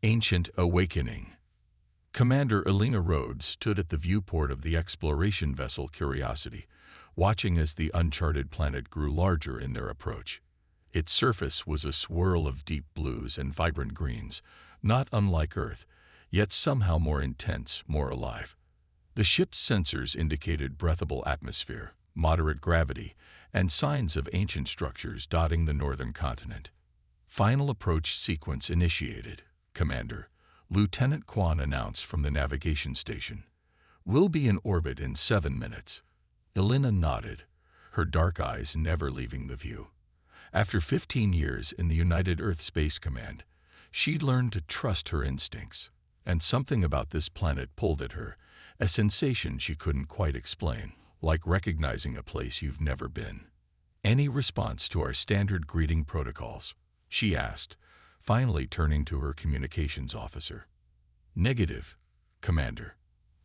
Ancient Awakening. Commander Elena Rhodes stood at the viewport of the exploration vessel Curiosity, watching as the uncharted planet grew larger in their approach. Its surface was a swirl of deep blues and vibrant greens, not unlike Earth, yet somehow more intense, more alive. The ship's sensors indicated breathable atmosphere, moderate gravity, and signs of ancient structures dotting the northern continent. Final approach sequence initiated, Commander, Lieutenant Kwan announced from the navigation station. We'll be in orbit in 7 minutes. Elena nodded, her dark eyes never leaving the view. After 15 years in the United Earth Space Command, she'd learned to trust her instincts, and something about this planet pulled at her, a sensation she couldn't quite explain, like recognizing a place you've never been. Any response to our standard greeting protocols? She asked, finally turning to her communications officer. Negative, Commander.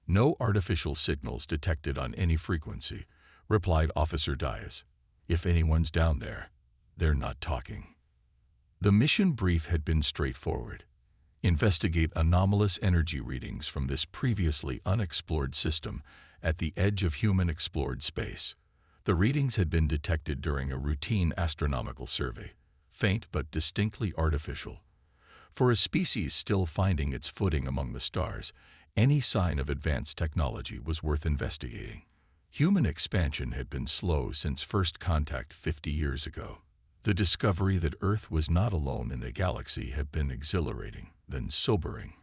No artificial signals detected on any frequency, replied Officer Dias. If anyone's down there, they're not talking. The mission brief had been straightforward. Investigate anomalous energy readings from this previously unexplored system at the edge of human-explored space. The readings had been detected during a routine astronomical survey, faint but distinctly artificial. For a species still finding its footing among the stars, any sign of advanced technology was worth investigating. Human expansion had been slow since first contact 50 years ago. The discovery that Earth was not alone in the galaxy had been exhilarating, then sobering.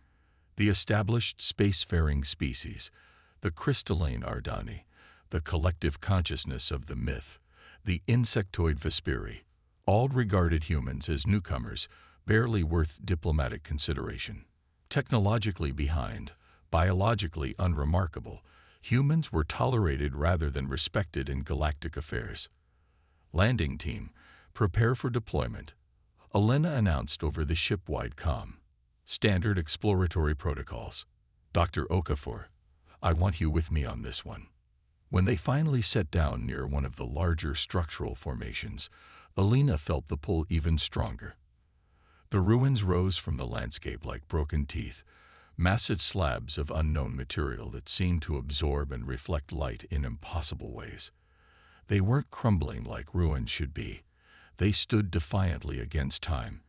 The established spacefaring species, the crystalline Ardani, the collective consciousness of the myth, the insectoid Vesperi, all regarded humans as newcomers, barely worth diplomatic consideration. Technologically behind, biologically unremarkable, humans were tolerated rather than respected in galactic affairs. Landing team, prepare for deployment, Elena announced over the ship-wide comm. Standard exploratory protocols. Dr. Okafor, I want you with me on this one. When they finally sat down near one of the larger structural formations, Elena felt the pull even stronger. The ruins rose from the landscape like broken teeth, massive slabs of unknown material that seemed to absorb and reflect light in impossible ways. They weren't crumbling like ruins should be. They stood defiantly against time,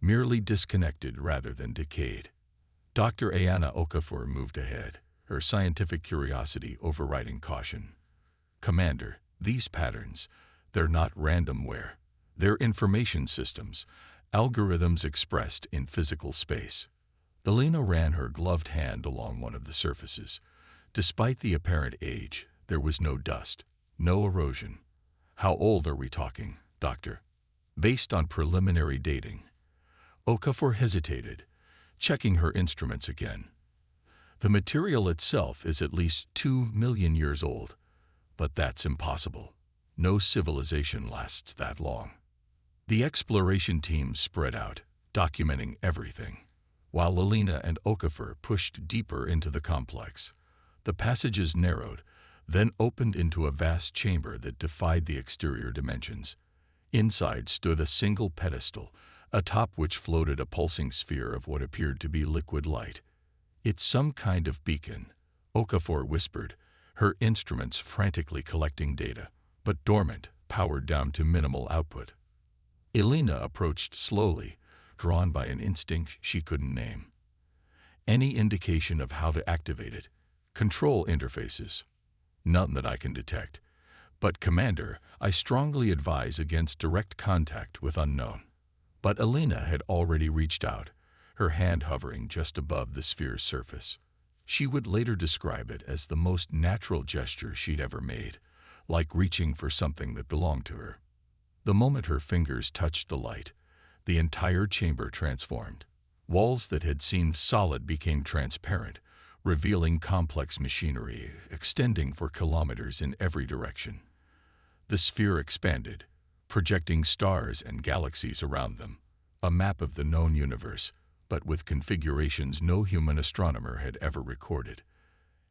merely disconnected rather than decayed. Dr. Ayana Okafor moved ahead, her scientific curiosity overriding caution. Commander, these patterns, they're not randomware. They're information systems, algorithms expressed in physical space. Elena ran her gloved hand along one of the surfaces. Despite the apparent age, there was no dust, no erosion. How old are we talking, Doctor? Based on preliminary dating. Okafor hesitated, checking her instruments again. The material itself is at least 2 million years old, but that's impossible. No civilization lasts that long. The exploration team spread out, documenting everything, while Elena and Okafor pushed deeper into the complex. The passages narrowed, then opened into a vast chamber that defied the exterior dimensions. Inside stood a single pedestal, atop which floated a pulsing sphere of what appeared to be liquid light. It's some kind of beacon, Okafor whispered, her instruments frantically collecting data, but dormant, powered down to minimal output. Elena approached slowly, drawn by an instinct she couldn't name. Any indication of how to activate it? Control interfaces? None that I can detect. But, Commander, I strongly advise against direct contact with unknown. But Elena had already reached out, her hand hovering just above the sphere's surface. She would later describe it as the most natural gesture she'd ever made, like reaching for something that belonged to her. The moment her fingers touched the light, the entire chamber transformed. Walls that had seemed solid became transparent, revealing complex machinery extending for kilometers in every direction. The sphere expanded, projecting stars and galaxies around them, a map of the known universe, but with configurations no human astronomer had ever recorded.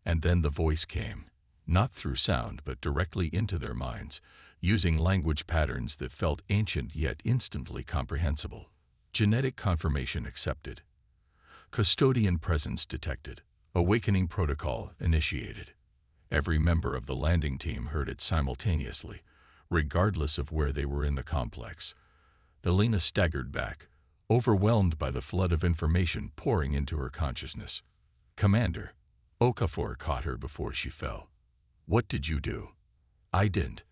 And then the voice came, not through sound but directly into their minds, using language patterns that felt ancient yet instantly comprehensible. Genetic confirmation accepted. Custodian presence detected. Awakening protocol initiated. Every member of the landing team heard it simultaneously, regardless of where they were in the complex. Elena staggered back, overwhelmed by the flood of information pouring into her consciousness. "Commander," Okafor caught her before she fell. "What did you do?" "I didn't,"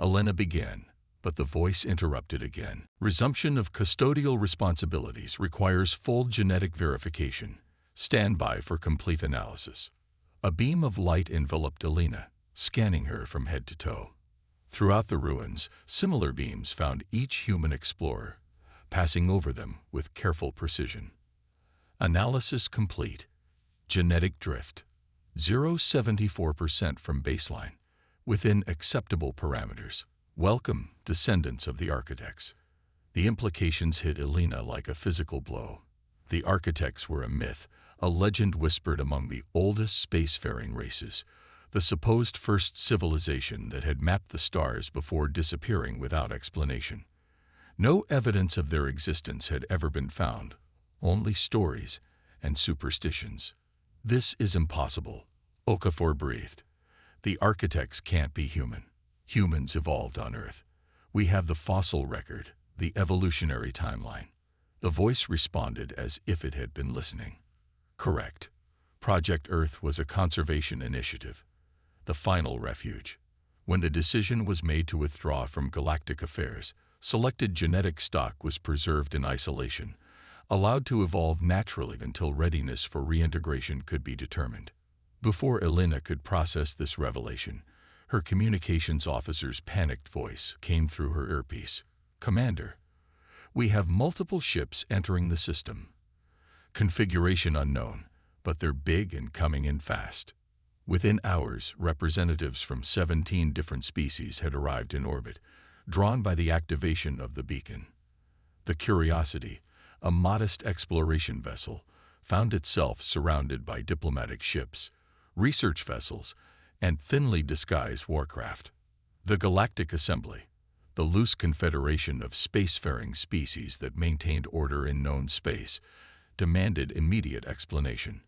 Elena began, but the voice interrupted again. "Resumption of custodial responsibilities requires full genetic verification. Stand by for complete analysis." A beam of light enveloped Elena, scanning her from head to toe. Throughout the ruins, similar beams found each human explorer, passing over them with careful precision. Analysis complete. Genetic drift. 0.74% from baseline, within acceptable parameters. Welcome, descendants of the architects. The implications hit Elena like a physical blow. The architects were a myth, a legend whispered among the oldest spacefaring races, the supposed first civilization that had mapped the stars before disappearing without explanation. No evidence of their existence had ever been found, only stories and superstitions. "This is impossible," Okafor breathed. "The architects can't be human. Humans evolved on Earth. We have the fossil record, the evolutionary timeline." The voice responded as if it had been listening. "Correct. Project Earth was a conservation initiative, the final refuge. When the decision was made to withdraw from galactic affairs, selected genetic stock was preserved in isolation, allowed to evolve naturally until readiness for reintegration could be determined." Before Elena could process this revelation, her communications officer's panicked voice came through her earpiece. "Commander, we have multiple ships entering the system. Configuration unknown, but they're big and coming in fast." Within hours, representatives from 17 different species had arrived in orbit, drawn by the activation of the beacon. The Curiosity, a modest exploration vessel, found itself surrounded by diplomatic ships, research vessels, and thinly disguised warcraft. The Galactic Assembly, the loose confederation of spacefaring species that maintained order in known space, demanded immediate explanation.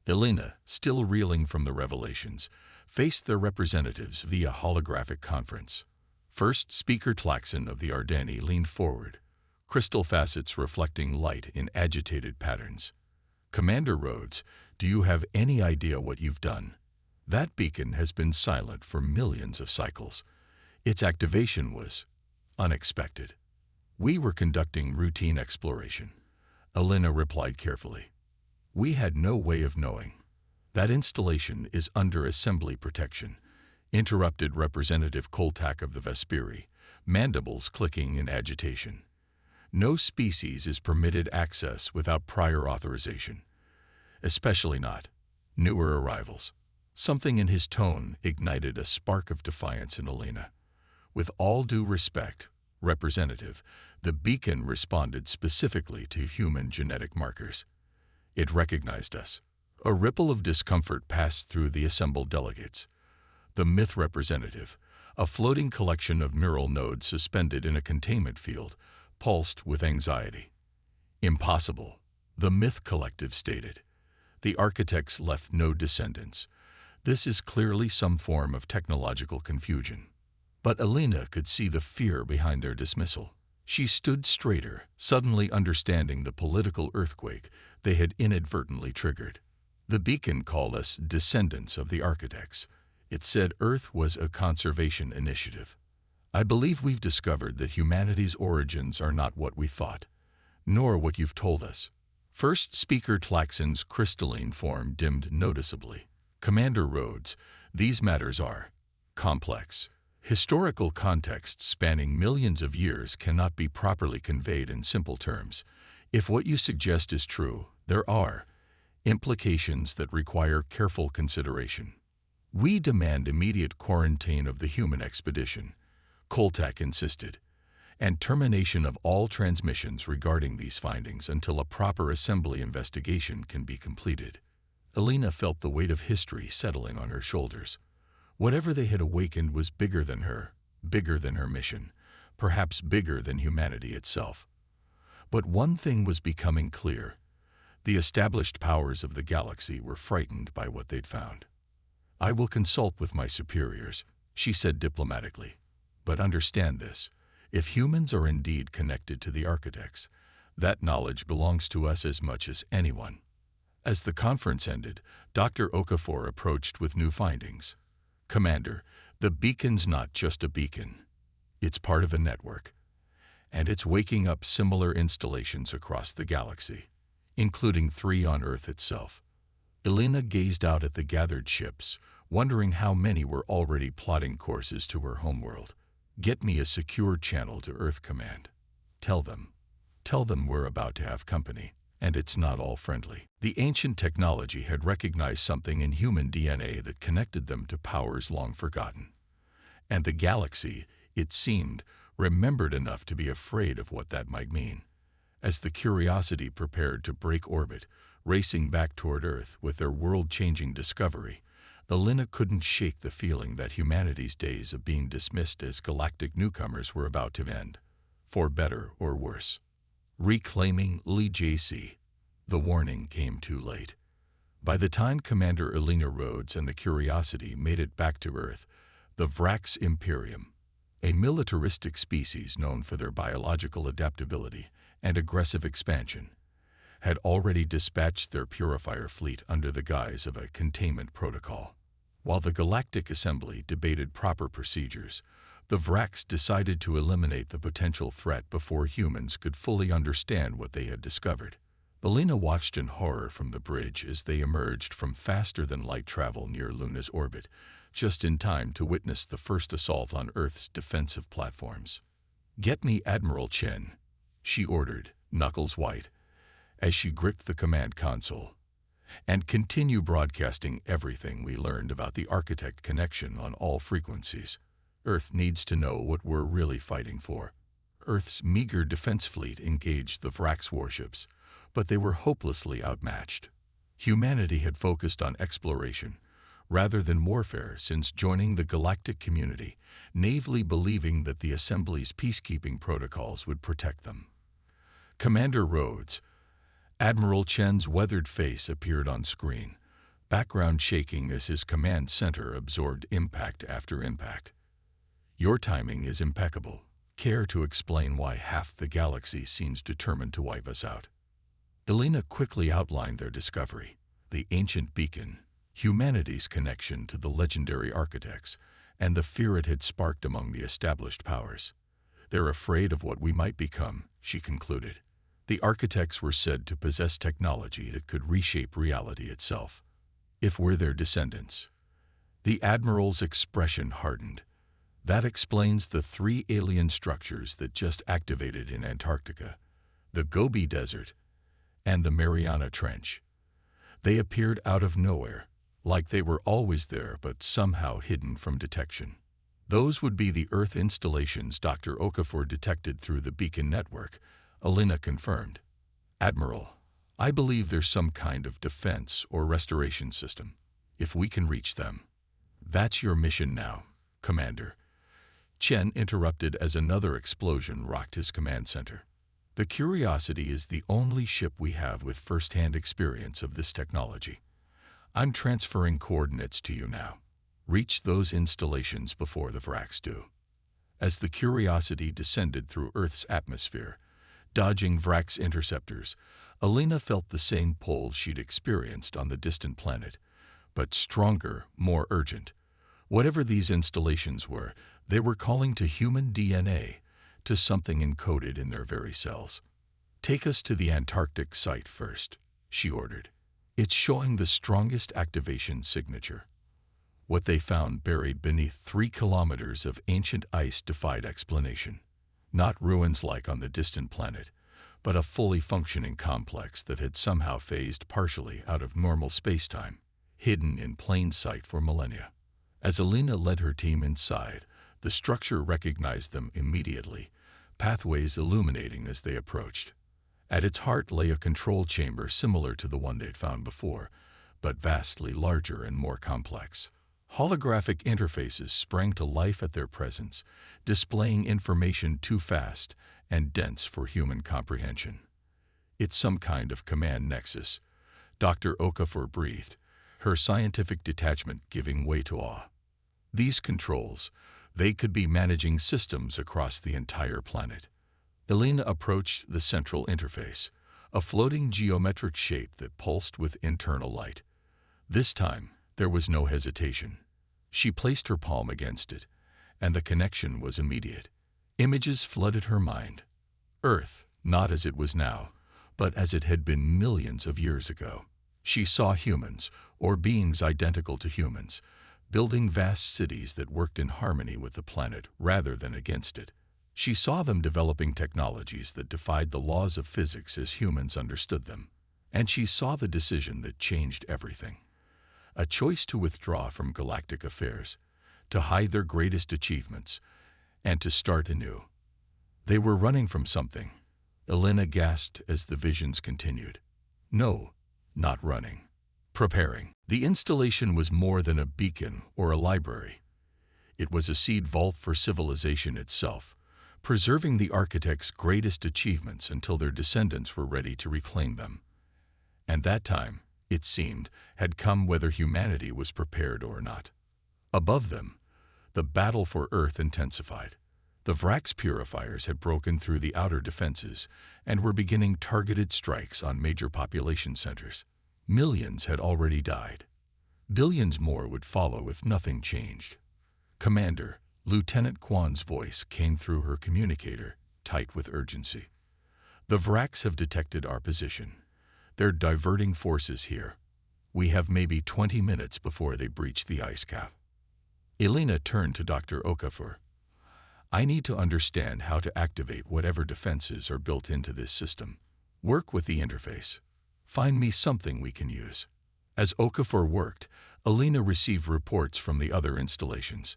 Elena, still reeling from the revelations, faced their representatives via holographic conference. First Speaker Tlaxon of the Ardeni leaned forward, crystal facets reflecting light in agitated patterns. "Commander Rhodes, do you have any idea what you've done? That beacon has been silent for millions of cycles. Its activation was unexpected." "We were conducting routine exploration," Elena replied carefully. "We had no way of knowing." "That installation is under assembly protection," interrupted Representative Koltak of the Vesperi, mandibles clicking in agitation. "No species is permitted access without prior authorization, especially not newer arrivals." Something in his tone ignited a spark of defiance in Elena. "With all due respect, Representative, the beacon responded specifically to human genetic markers. It recognized us." A ripple of discomfort passed through the assembled delegates. The myth representative, a floating collection of neural nodes suspended in a containment field, pulsed with anxiety. "Impossible," the myth collective stated. "The architects left no descendants. This is clearly some form of technological confusion." But Elena could see the fear behind their dismissal. She stood straighter, suddenly understanding the political earthquake they had inadvertently triggered. "The beacon called us descendants of the architects. It said Earth was a conservation initiative. I believe we've discovered that humanity's origins are not what we thought, nor what you've told us." First Speaker Tlaxon's crystalline form dimmed noticeably. "Commander Rhodes, these matters are complex. Historical context spanning millions of years cannot be properly conveyed in simple terms. If what you suggest is true, there are implications that require careful consideration. We demand immediate quarantine of the human expedition," Koltak insisted, "and termination of all transmissions regarding these findings until a proper assembly investigation can be completed." Elena felt the weight of history settling on her shoulders. Whatever they had awakened was bigger than her mission, perhaps bigger than humanity itself. But one thing was becoming clear. The established powers of the galaxy were frightened by what they'd found. "I will consult with my superiors," she said diplomatically. "But understand this. If humans are indeed connected to the architects, that knowledge belongs to us as much as anyone." As the conference ended, Dr. Okafor approached with new findings. "Commander, the beacon's not just a beacon. It's part of a network, and it's waking up similar installations across the galaxy, including 3 on Earth itself." Elena gazed out at the gathered ships, wondering how many were already plotting courses to her homeworld. "Get me a secure channel to Earth Command. Tell them we're about to have company, and it's not all friendly." The ancient technology had recognized something in human DNA that connected them to powers long forgotten. And the galaxy, it seemed, remembered enough to be afraid of what that might mean. As the Curiosity prepared to break orbit, racing back toward Earth with their world-changing discovery, Elena couldn't shake the feeling that humanity's days of being dismissed as galactic newcomers were about to end, for better or worse. Reclaiming Lee JC. The warning came too late. By the time Commander Elena Rhodes and the Curiosity made it back to Earth, the Vrax Imperium, a militaristic species known for their biological adaptability and aggressive expansion, had already dispatched their purifier fleet under the guise of a containment protocol. While the Galactic Assembly debated proper procedures, the Vrax decided to eliminate the potential threat before humans could fully understand what they had discovered. Elena watched in horror from the bridge as they emerged from faster-than-light travel near Luna's orbit, just in time to witness the first assault on Earth's defensive platforms. "Get me Admiral Chen," she ordered, knuckles white, as she gripped the command console. "And continue broadcasting everything we learned about the architect connection on all frequencies. Earth needs to know what we're really fighting for." Earth's meager defense fleet engaged the Vrax warships, but they were hopelessly outmatched. Humanity had focused on exploration rather than warfare since joining the galactic community, naively believing that the Assembly's peacekeeping protocols would protect them. "Commander Rhodes." Admiral Chen's weathered face appeared on screen, background shaking as his command center absorbed impact after impact. "Your timing is impeccable. Care to explain why half the galaxy seems determined to wipe us out?" Elena quickly outlined their discovery: the ancient beacon, humanity's connection to the legendary architects, and the fear it had sparked among the established powers. "They're afraid of what we might become," she concluded. "The architects were said to possess technology that could reshape reality itself. If we're their descendants." The Admiral's expression hardened. "That explains the 3 alien structures that just activated in Antarctica, the Gobi Desert, and the Mariana Trench. They appeared out of nowhere, like they were always there but somehow hidden from detection." "Those would be the Earth installations Dr. Okafor detected through the beacon network," Elena confirmed. "Admiral, I believe there's some kind of defense or restoration system. If we can reach them." "That's your mission now, Commander," Chen interrupted as another explosion rocked his command center. "The Curiosity is the only ship we have with first-hand experience of this technology. I'm transferring coordinates to you now. Reach those installations before the Vrax do." As the Curiosity descended through Earth's atmosphere, dodging Vrax interceptors, Elena felt the same pull she'd experienced on the distant planet, but stronger, more urgent. Whatever these installations were, they were calling to human DNA, to something encoded in their very cells. "Take us to the Antarctic site first," she ordered. "It's showing the strongest activation signature." What they found buried beneath 3 kilometers of ancient ice defied explanation. Not ruins like on the distant planet, but a fully functioning complex that had somehow phased partially out of normal spacetime, hidden in plain sight for millennia. As Elena led her team inside, the structure recognized them immediately, pathways illuminating as they approached. At its heart lay a control chamber similar to the one they'd found before, but vastly larger and more complex. Holographic interfaces sprang to life at their presence, displaying information too fast and dense for human comprehension. It's some kind of command nexus. Dr. Okafor breathed, her scientific detachment giving way to awe. These controls, they could be managing systems across the entire planet. Elena approached the central interface, a floating geometric shape that pulsed with internal light. This time, there was no hesitation. She placed her palm against it, and the connection was immediate. Images flooded her mind. Earth, not as it was now, but as it had been millions of years ago. She saw humans, or beings identical to humans, building vast cities that worked in harmony with the planet rather than against it. She saw them developing technologies that defied the laws of physics as humans understood them. And she saw the decision that changed everything. A choice to withdraw from galactic affairs, to hide their greatest achievements, and to start anew. They were running from something. Elena gasped as the visions continued. No, not running. Preparing. The installation was more than a beacon or a library. It was a seed vault for civilization itself, preserving the architects' greatest achievements until their descendants were ready to reclaim them. And that time, it seemed, had come whether humanity was prepared or not. Above them, the battle for Earth intensified. The Vrax purifiers had broken through the outer defenses and were beginning targeted strikes on major population centers. Millions had already died. Billions more would follow if nothing changed. Commander, Lieutenant Kwan's voice came through her communicator, tight with urgency. The Vrax have detected our position. They're diverting forces here. We have maybe 20 minutes before they breach the ice cap. Elena turned to Dr. Okafor. I need to understand how to activate whatever defenses are built into this system. Work with the interface. Find me something we can use. As Okafor worked, Elena received reports from the other installations.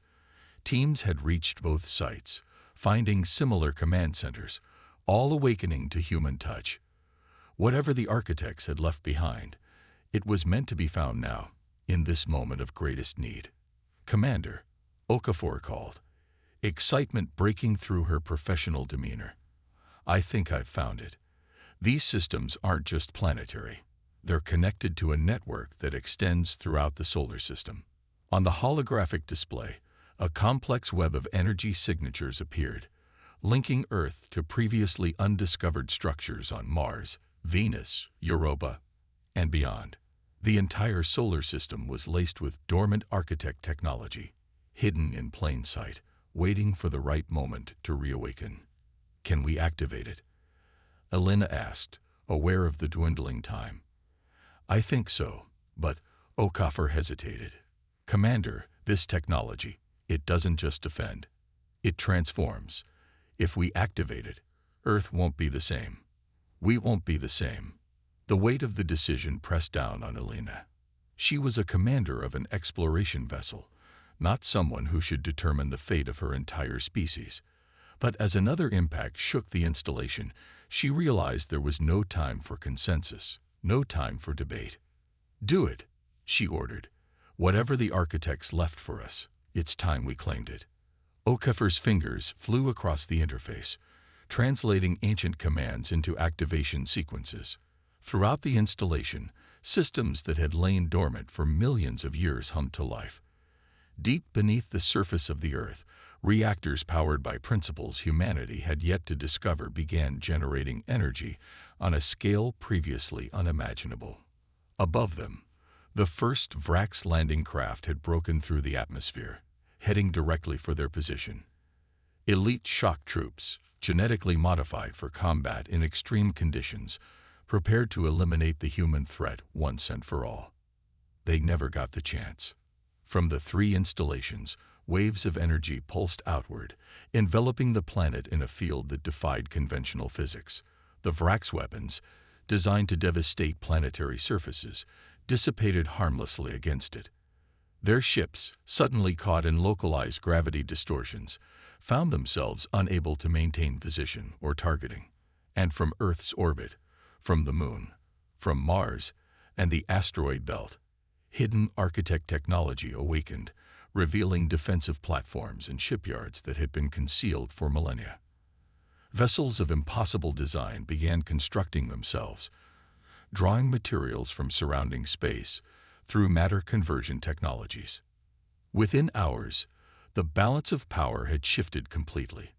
Teams had reached both sites, finding similar command centers, all awakening to human touch. Whatever the architects had left behind, it was meant to be found now, in this moment of greatest need. Commander, Okafor called, excitement breaking through her professional demeanor. I think I've found it. These systems aren't just planetary. They're connected to a network that extends throughout the solar system. On the holographic display, a complex web of energy signatures appeared, linking Earth to previously undiscovered structures on Mars, Venus, Europa, and beyond. The entire solar system was laced with dormant architect technology, hidden in plain sight, waiting for the right moment to reawaken. Can we activate it? Elena asked, aware of the dwindling time. I think so, but Okafor hesitated. Commander, this technology, it doesn't just defend. It transforms. If we activate it, Earth won't be the same. We won't be the same. The weight of the decision pressed down on Elena. She was a commander of an exploration vessel, not someone who should determine the fate of her entire species. But as another impact shook the installation, she realized there was no time for consensus, no time for debate. Do it, she ordered. Whatever the architects left for us, it's time we claimed it. Okafor's fingers flew across the interface, translating ancient commands into activation sequences. Throughout the installation, systems that had lain dormant for millions of years hummed to life. Deep beneath the surface of the Earth, reactors powered by principles humanity had yet to discover began generating energy on a scale previously unimaginable. Above them, the first Vrax landing craft had broken through the atmosphere, heading directly for their position. Elite shock troops, genetically modified for combat in extreme conditions, prepared to eliminate the human threat once and for all. They never got the chance. From the three installations, waves of energy pulsed outward, enveloping the planet in a field that defied conventional physics. The Vrax weapons, designed to devastate planetary surfaces, dissipated harmlessly against it. Their ships, suddenly caught in localized gravity distortions, found themselves unable to maintain position or targeting. And from Earth's orbit, from the Moon, from Mars, and the asteroid belt, hidden architect technology awakened, revealing defensive platforms and shipyards that had been concealed for millennia. Vessels of impossible design began constructing themselves, drawing materials from surrounding space through matter conversion technologies. Within hours, the balance of power had shifted completely.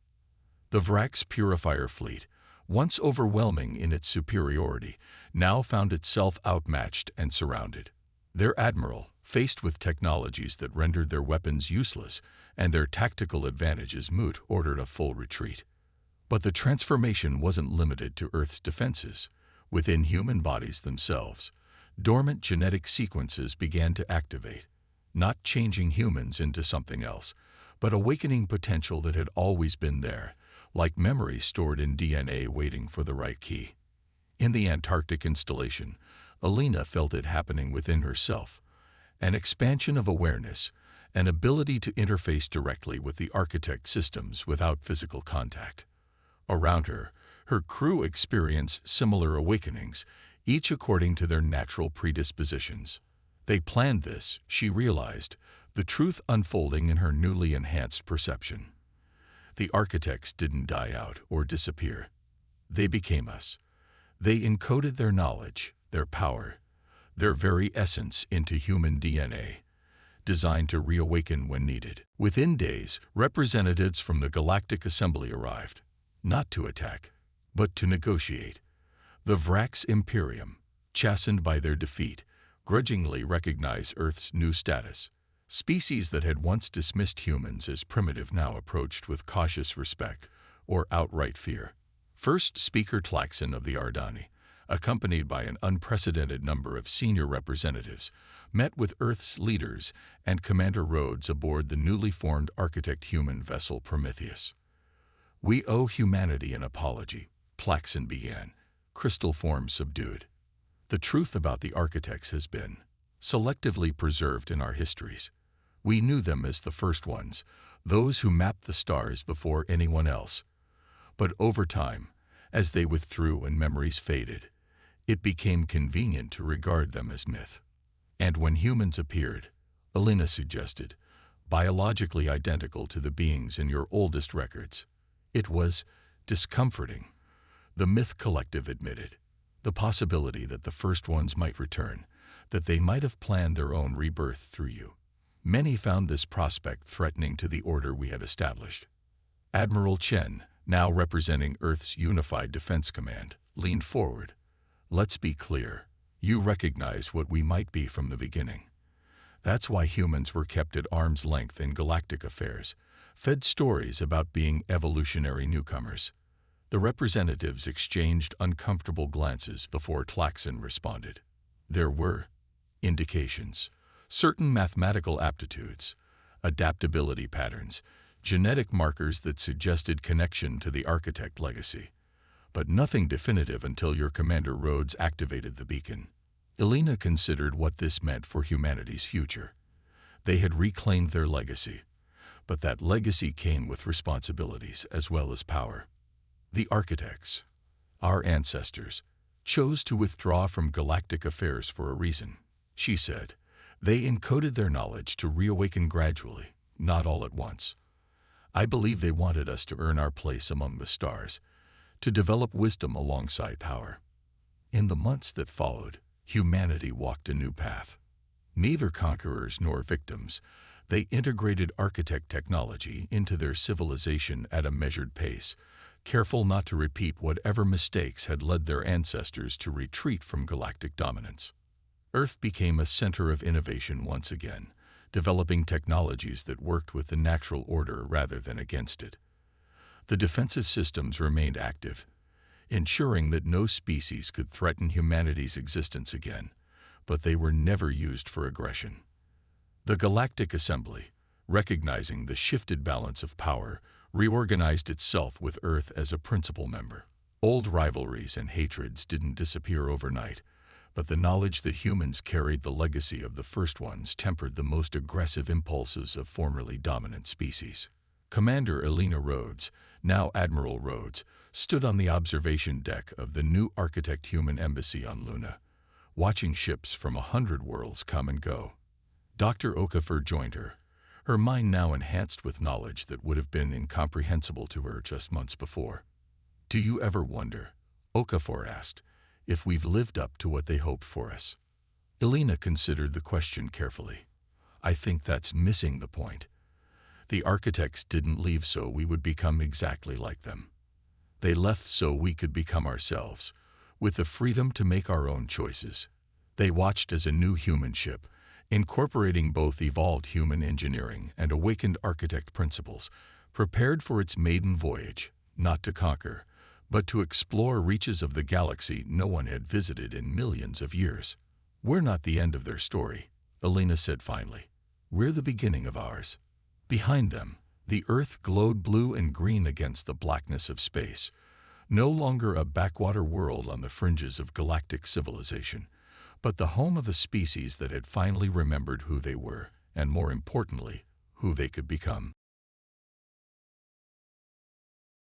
The Vrax purifier fleet, once overwhelming in its superiority, now found itself outmatched and surrounded. Their admiral, faced with technologies that rendered their weapons useless and their tactical advantages moot, ordered a full retreat. But the transformation wasn't limited to Earth's defenses. Within human bodies themselves, dormant genetic sequences began to activate, not changing humans into something else, but awakening potential that had always been there, like memory stored in DNA waiting for the right key. In the Antarctic installation, Alina felt it happening within herself, an expansion of awareness, an ability to interface directly with the architect systems without physical contact. Around her, her crew experienced similar awakenings, each according to their natural predispositions. They planned this, she realized, the truth unfolding in her newly enhanced perception. The architects didn't die out or disappear. They became us. They encoded their knowledge, their power, their very essence into human DNA, designed to reawaken when needed. Within days, representatives from the Galactic Assembly arrived, not to attack, but to negotiate. The Vrax Imperium, chastened by their defeat, grudgingly recognized Earth's new status. Species that had once dismissed humans as primitive now approached with cautious respect or outright fear. First Speaker Tlaxon of the Ardani, accompanied by an unprecedented number of senior representatives, met with Earth's leaders and Commander Rhodes aboard the newly formed architect-human vessel Prometheus. "We owe humanity an apology," Tlaxon began, crystal form subdued. "The truth about the architects has been selectively preserved in our histories. We knew them as the first ones, those who mapped the stars before anyone else. But over time, as they withdrew and memories faded, it became convenient to regard them as myth. And when humans appeared," Alina suggested, "biologically identical to the beings in your oldest records, it was discomforting." The myth collective admitted the possibility that the first ones might return, that they might have planned their own rebirth through you. Many found this prospect threatening to the order we had established. Admiral Chen, now representing Earth's Unified Defense Command, leaned forward. "Let's be clear. You recognize what we might be from the beginning. That's why humans were kept at arm's length in galactic affairs, fed stories about being evolutionary newcomers." The representatives exchanged uncomfortable glances before Tlaxon responded. There were indications, certain mathematical aptitudes, adaptability patterns, genetic markers that suggested connection to the architect legacy, but nothing definitive until your Commander Rhodes activated the beacon. Alina considered what this meant for humanity's future. They had reclaimed their legacy, but that legacy came with responsibilities as well as power. The architects, our ancestors, chose to withdraw from galactic affairs for a reason, she said. They encoded their knowledge to reawaken gradually, not all at once. I believe they wanted us to earn our place among the stars, to develop wisdom alongside power. In the months that followed, humanity walked a new path. Neither conquerors nor victims, they integrated architect technology into their civilization at a measured pace, careful not to repeat whatever mistakes had led their ancestors to retreat from galactic dominance. Earth became a center of innovation once again, developing technologies that worked with the natural order rather than against it. The defensive systems remained active, ensuring that no species could threaten humanity's existence again, but they were never used for aggression. The Galactic Assembly, recognizing the shifted balance of power, reorganized itself with Earth as a principal member. Old rivalries and hatreds didn't disappear overnight, but the knowledge that humans carried the legacy of the first ones tempered the most aggressive impulses of formerly dominant species. Commander Alina Rhodes, now Admiral Rhodes, stood on the observation deck of the new architect-human embassy on Luna, watching ships from 100 worlds come and go. Dr. Okafor joined her, her mind now enhanced with knowledge that would have been incomprehensible to her just months before. Do you ever wonder, Okafor asked, if we've lived up to what they hoped for us? Elena considered the question carefully. I think that's missing the point. The architects didn't leave so we would become exactly like them. They left so we could become ourselves, with the freedom to make our own choices. They watched as a new human ship, incorporating both evolved human engineering and awakened architect principles, prepared for its maiden voyage, not to conquer, but to explore reaches of the galaxy no one had visited in millions of years. We're not the end of their story, Elena said finally. We're the beginning of ours. Behind them, the Earth glowed blue and green against the blackness of space, no longer a backwater world on the fringes of galactic civilization, but the home of a species that had finally remembered who they were, and more importantly, who they could become.